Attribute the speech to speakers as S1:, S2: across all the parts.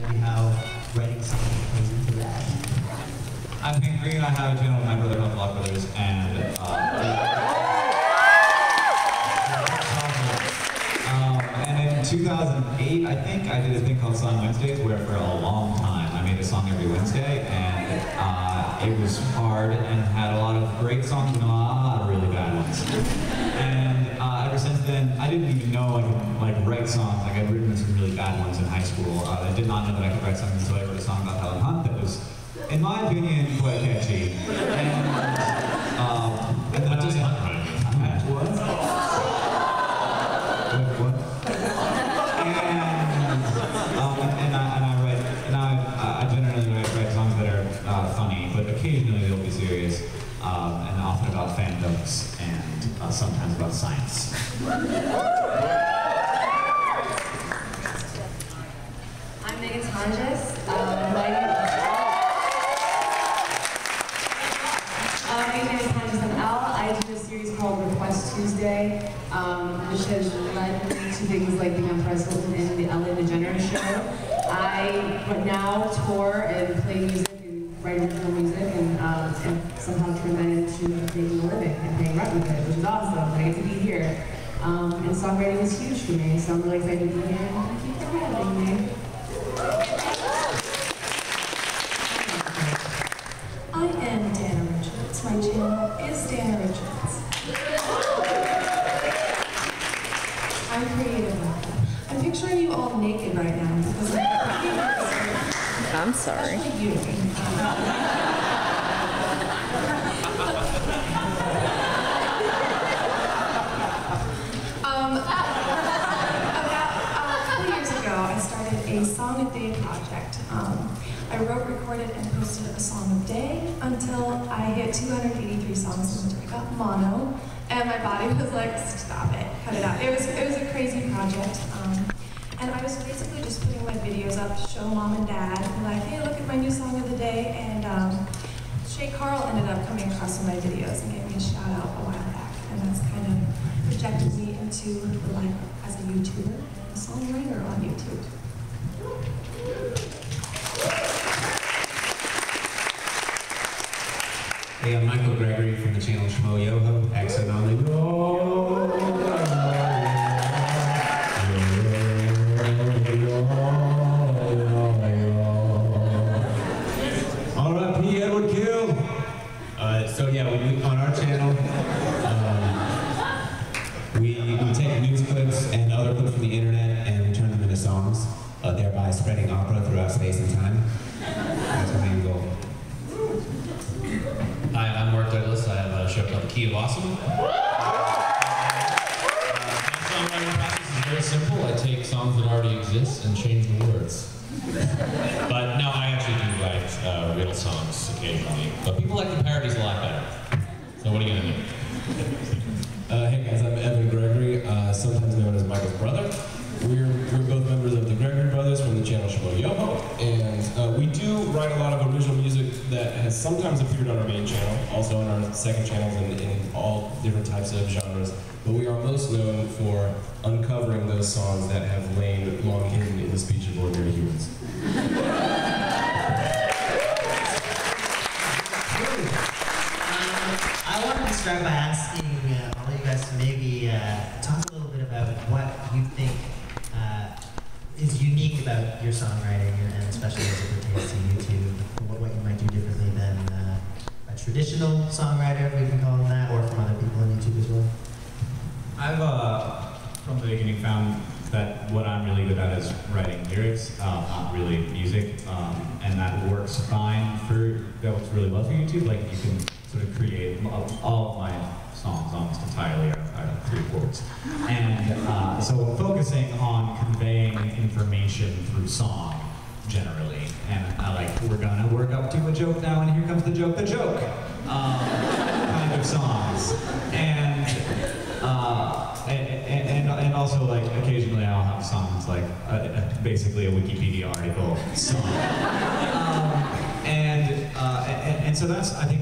S1: maybe how writing something plays into that.
S2: I'm Hank Green. I have a channel with my brother called Block Brothers, and in 2008, I think, I did a thing called Song Wednesdays, where for a long time I made a song every Wednesday, and it was hard and had a lot of great songs and a lot of really bad ones. And ever since then, I didn't even know I could write songs. Like, I'd written some really bad ones in high school. I did not know that I could write songs until I wrote a song about Helen Hunt that was, in my opinion, quite catchy. And then
S3: what does Hunt write?
S2: What? I generally write songs that are funny, but occasionally they'll be serious, and often about fandoms and sometimes about science.
S4: I'm Megan Tonjes. My name is Tonjes ML. I do a series called Request Tuesday, which has led me to things like being on president in the Ellen DeGeneres show. I now tour and play music and write original music and somehow turn that into making a living and paying rent with it, which is awesome. I get to be here. And songwriting is huge for me, so I'm really excited to be here, and thank you for having me.
S5: I am Dana Richards. My channel is Dana Richards. I'm creative like that. I'm picturing you all naked right now because
S6: I'm sorry.
S5: Especially you. About a couple years ago, I started a Song a Day project. I wrote, recorded, and posted a song a day until I hit 283 songs, in which I got mono, and my body was like, stop it, cut it out. It was a crazy project. And I was basically just putting my videos up to show mom and dad, and like, hey, look at my new song of the day. And Shay Carl ended up coming across some of my videos and gave me a shout out a while back. And that's kind of projected me into the life as a YouTuber and a songwriter on YouTube.
S3: Hey, I'm Michael Gregory from the channel Schmo Yoho, accent on the yo. R.I.P. Edward Kill. So yeah, on our channel, we take news clips and other clips from the internet and we turn them into songs, thereby spreading opera throughout space and time. That's our main goal.
S7: Hi, I'm Mark Douglas. I have a show called The Key of Awesome. My songwriting process is very simple. I take songs that already exist and change the words. But no, I actually do write real songs occasionally. But people like the parodies a lot better. So what are you gonna do?
S3: Hey guys, I'm Evan Gregory, sometimes known as Michael's brother. We're both members of the Gregory Brothers from the channel Schmo Yoho, and we do write a lot of original music that has sometimes appeared on our main channel, also on our second channels in all different types of genres. But we are most known for uncovering those songs that have lain long hidden in the speech of ordinary humans.
S1: I wanted to start by asking all you guys to maybe talk a little bit about what you think is unique about your songwriting, and especially as it pertains to YouTube, what you might do differently than a traditional songwriter, if we can call them that, or from other people on YouTube as well.
S2: I've, from the beginning, found that what I'm really good at is writing lyrics, not really music, and that works fine that works really well for YouTube. Like, you can sort of create all of my songs almost entirely are 3 chords. And so we're focusing on conveying information through song, generally. And we're gonna work up to a joke now, and here comes the joke, kind of songs. And also, like, occasionally I'll have songs like basically a Wikipedia article song. And so that's, I think,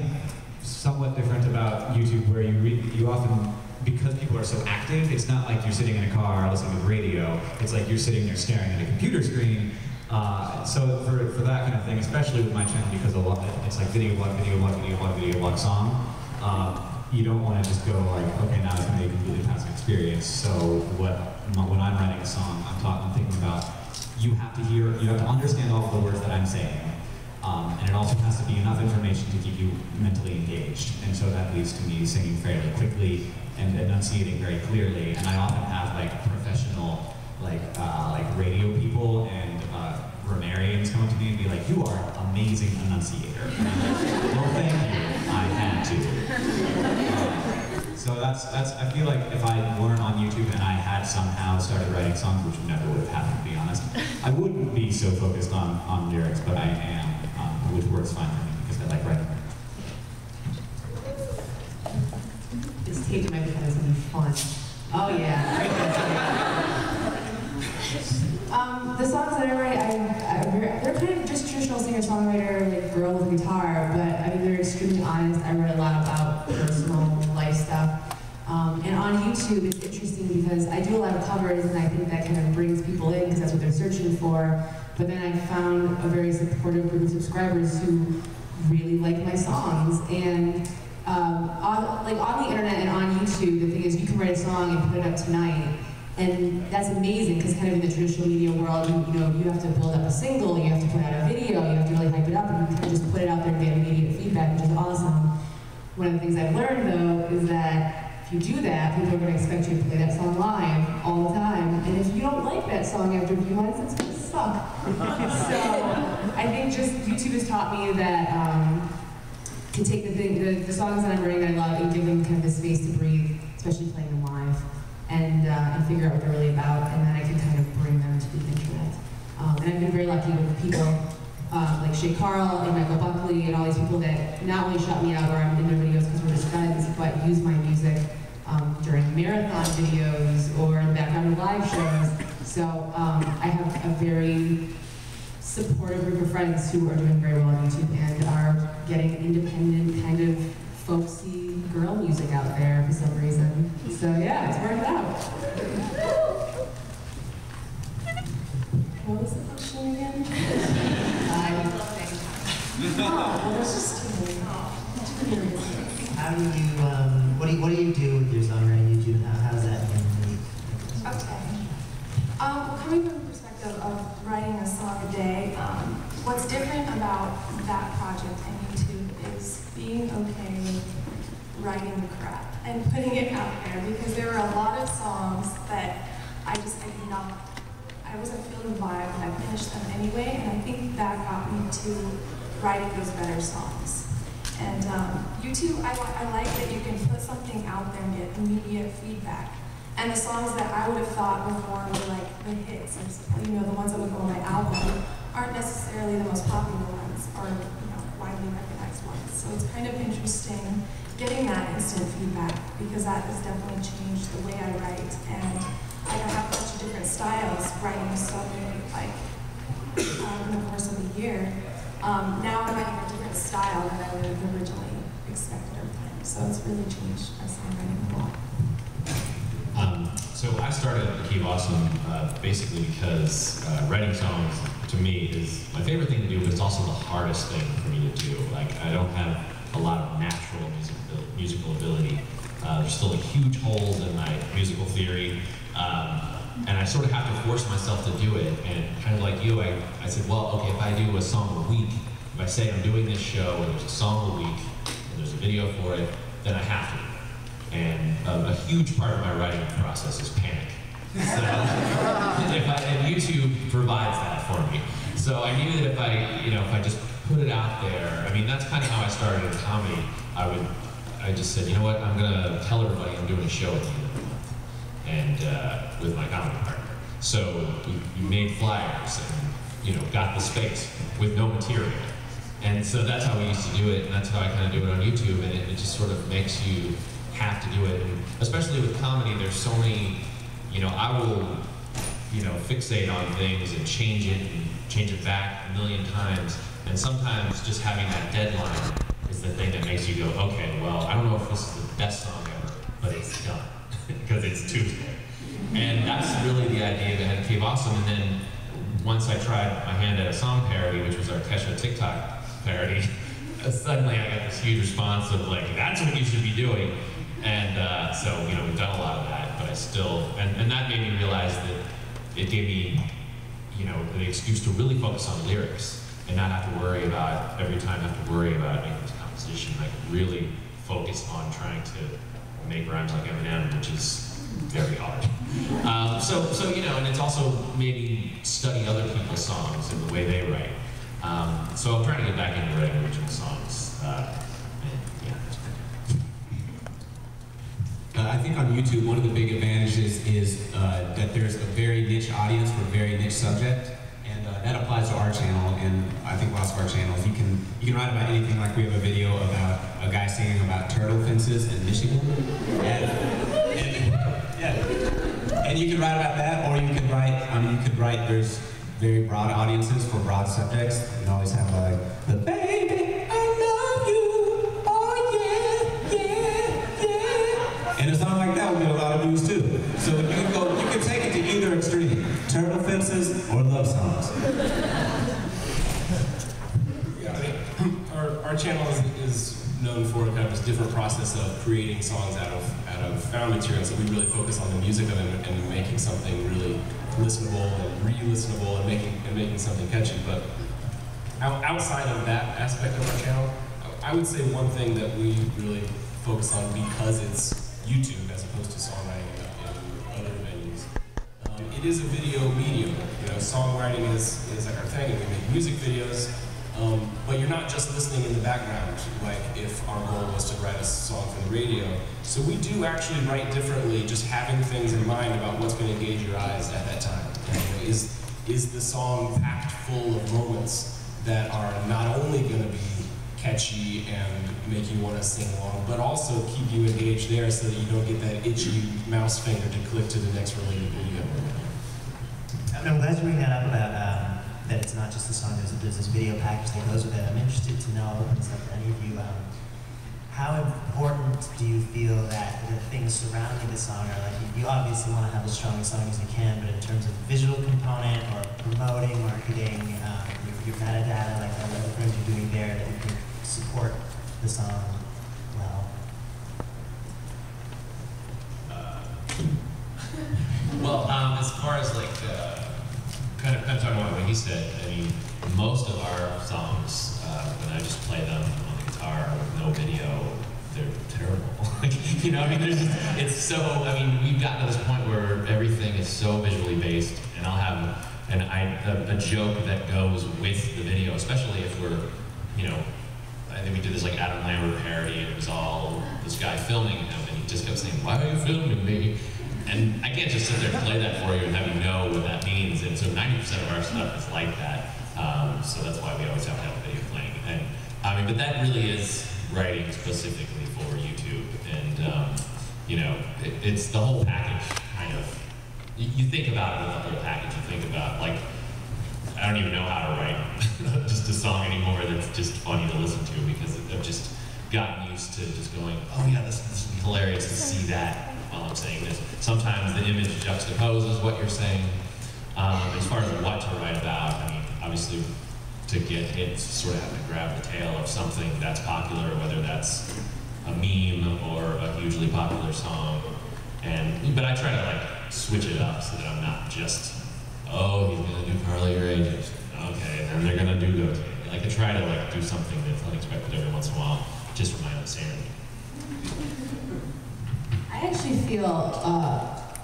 S2: somewhat different about YouTube, where you often, because people are so active, it's not like you're sitting in a car listening to the radio. It's like you're sitting there staring at a computer screen, So for that kind of thing, especially with my channel, because it's like video blog, video blog, video blog, video blog song, you don't want to just go like, okay, now it's going to be a completely passive experience. So when I'm writing a song, I'm thinking about, you have to understand all of the words that I'm saying, and it also has to be enough information to keep you mentally engaged. And so that leads to me singing fairly quickly and enunciating very clearly. And I often have like professional, like radio people and grammarians come up to me and be like, "You are an amazing enunciator." And I'm like, "Well, thank you. I had to." So that's. I feel like if I weren't on YouTube and I had somehow started writing songs, which never would have happened, to be honest, I wouldn't be so focused on lyrics, but I am, which works fine for me because I like writing.
S4: This tape might be kind of something fun. Oh yeah. The songs that I write, they're kind of just traditional singer-songwriter, like girl with guitar, but I mean they're extremely honest. I write a lot about personal life stuff. And on YouTube, it's interesting because I do a lot of covers, and I think that kind of brings people in because that's what they're searching for. But then I found a very supportive group of subscribers who really like my songs. And on the internet and on YouTube, the thing is you can write a song and put it up tonight. And that's amazing because kind of in the traditional media world, you have to build up a single, you have to put out a video, you have to really hype it up, and you kind of just put it out there and get immediate feedback, which is awesome. One of the things I've learned though is that if you do that, people are going to expect you to play that song live all the time. And if you don't like that song after a few months, it's going to suck. So I think just YouTube has taught me that to take the songs that I'm writing that I love and give them kind of the space to breathe, especially playing them live. And figure out what they're really about, and then I can kind of bring them to the internet. And I've been very lucky with people like Shay Carl and Michael Buckley and all these people that not only shout me out or I'm in their videos because we're just friends, but use my music during marathon videos or in the background of live shows. So I have a very supportive group of friends who are doing very well on YouTube and are getting independent kind of folksy girl music out there for some reason. So yeah, it's working out. What was the question again? Well, there's just too many.
S1: How do you, what do you do with your songwriting YouTube? How does that mean?
S5: Okay. Coming from the perspective of writing a song a day, what's different about that project and YouTube is being okay with writing the crap and putting it out there, because there were a lot of songs that I wasn't feeling the vibe, and I finished them anyway, and I think that got me to writing those better songs. And YouTube, I like that you can put something out there and get immediate feedback. And the songs that I would have thought before were like the hits, or the ones that would go on my album, aren't necessarily the most popular ones, or widely recognized ones. So it's kind of interesting getting that instant feedback, because that has definitely changed the way I write. And I have a bunch of different styles, writing so many, in the course of a year. Now I'm writing a different style than I would have originally expected over time. So it's really changed my songwriting a lot.
S7: So I started The Key of Awesome basically because writing songs to me is my favorite thing to do, but it's also the hardest thing for me to do. Like, I don't have a lot of natural musical ability. There's still huge holes in my musical theory, and I sort of have to force myself to do it. And kind of like you, I said, well, okay, if I do a song a week, if I say I'm doing this show and there's a song a week and there's a video for it, then I have to. And a huge part of my writing process is panic. So, and YouTube provides that for me. So I knew that if I just put it out there, I mean, that's kind of how I started in comedy. I just said, you know what, I'm gonna tell everybody I'm doing a show at the end of the month, and with my comedy partner. So we made flyers and got the space with no material. And so that's how we used to do it, and that's how I kind of do it on YouTube, and it just sort of makes you have to do it. And especially with comedy, there's so many, I will, fixate on things and change it back a million times. And sometimes just having that deadline is the thing that makes you go, okay, well, I don't know if this is the best song ever, but it's done, because it's Tuesday. And that's really the idea behind Cave Awesome. And then once I tried my hand at a song parody, which was our Kesha TikTok parody, suddenly I got this huge response of like, that's what you should be doing. And so, you know, we've done a lot of that, but I still, and that made me realize that it gave me, you know, the excuse to really focus on lyrics and not have to worry about, every time have to worry about making this composition, like really focus on trying to make rhymes like Eminem, which is very hard. So you know, and it's also maybe study other people's songs and the way they write. So I'm trying to get back into writing original songs.
S8: I think on YouTube, one of the big advantages is that there's a very niche audience for a very niche subject, and that applies to our channel, and I think lots of our channels. You can write about anything. Like we have a video about a guy singing about turtle fences in Michigan, and you can write about that, or you can write. I mean, you could write. There's very broad audiences for broad subjects. You can always have like the baby, I love you, oh yeah, yeah, yeah. And a song like that will get a lot of views too. So you can take it to either extreme: turtle fences or love songs.
S3: Yeah, I mean, our channel is known for kind of this different process of creating songs out of found material. So we really focus on the music of it and making something really listenable and re-listenable and making something catchy. But outside of that aspect of our channel, I would say one thing that we really focus on, because it's YouTube as opposed to songwriting in other venues, it is a video medium. You know, songwriting is like our thing, and we make music videos. But you're not just listening in the background, like if our goal was to write a song for the radio. So we do actually write differently, just having things in mind about what's going to engage your eyes at that time. You know, is the song packed full of moments that are not only going to be catchy and make you want to sing along, but also keep you engaged there so that you don't get that itchy mouse finger to click to the next related video.
S1: I'm glad you bring that up about that it's not just the song, there's this video package that goes with it. I'm interested to know, and it's up to any of you, how important do you feel that the things surrounding the song are? Like, you obviously want to have as strong a song as you can, but in terms of visual component or promoting, marketing, your metadata, like what other things you're doing there that you can support the song well?
S7: Well, as far as like, kind of talking about what he said, I mean, most of our songs, when I just play them on the guitar with no video, they're terrible. Like, you know, I mean, there's just, it's so, I mean, we've gotten to this point where everything is so visually based, and I'll have a joke that goes with the video, especially if we're, you know, I think we did this like Adam Lambert parody, and it was all this guy filming him, and he just kept saying, "Why are you filming me?" And I can't just sit there and play that for you and have you know what that means. And so 90% of our stuff is like that. So that's why we always have to have a video playing. And I mean, but that really is writing specifically for YouTube. And you know, it's the whole package kind of. You think about it with the whole package. You think about, like, I don't even know how to write just a song anymore that's just funny to listen to, because I've just gotten used to just going, oh yeah, this is hilarious to see that while I'm saying this. Sometimes the image juxtaposes what you're saying. As far as what to write about, I mean, obviously to get hits, you sort of have to grab the tail of something that's popular, whether that's a meme or a hugely popular song. But I try to like switch it up so that I'm not just, oh, he's gonna do Carly Rae Jepsen. Okay, and then they're gonna do those. Like, I try to like do something that's unexpected every once in a while, just for my own sanity.
S4: I actually feel,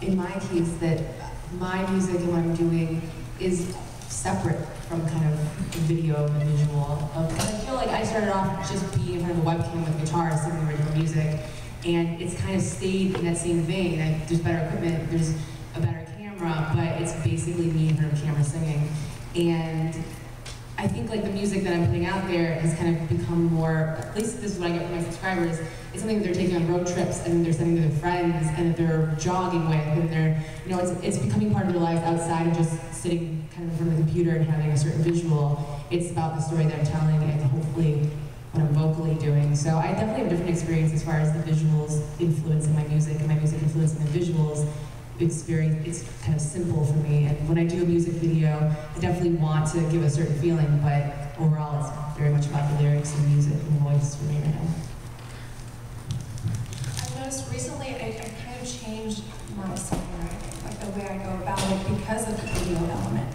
S4: in my case, that my music and what I'm doing is separate from kind of the video and the visual. And I feel like I started off just being in front of a webcam with a guitar, singing original music, and it's kind of stayed in that same vein. And there's better equipment, there's a better camera, but it's basically me in front of a camera singing. And I think like the music that I'm putting out there has kind of become more, at least this is what I get from my subscribers, it's something that they're taking on road trips and they're sending to their friends and that they're jogging with, and they're, you know, it's becoming part of their lives outside of just sitting kind of in front of the computer and having a certain visual. It's about the story that I'm telling and hopefully what I'm vocally doing. So I definitely have a different experience as far as the visuals influencing my music and my music influencing the visuals. it's kind of simple for me. And when I do a music video, I definitely want to give a certain feeling, but overall it's very much about the lyrics and music and voice for me right now.
S5: I've noticed recently I kind of changed my songwriting, like the way I go about it because of the video element.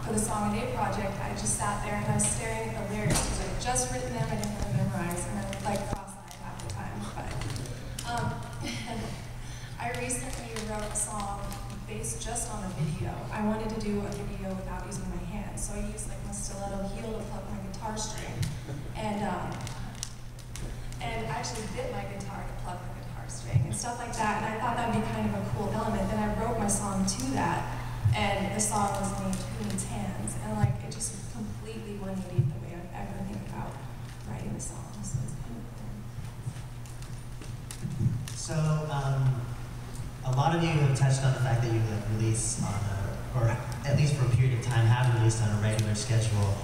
S5: For the Song a Day project, I just sat there and I was staring at the lyrics because I had just written them, I didn't have them memorized, and I would like cross-eyed half the time. But I recently wrote a song based just on a video. I wanted to do a video without using my hands, so I used like my stiletto heel to pluck my guitar string, and actually bit my guitar to pluck the guitar string and stuff like that. And I thought that'd be kind of a cool element. Then I wrote my song to that. And the song was named Who Needs Hands, and like it just completely 180 the way I ever think about writing the song. So it's kind of cool.
S1: So a lot of you have touched on the fact that you release on or at least for a period of time have released on a regular schedule.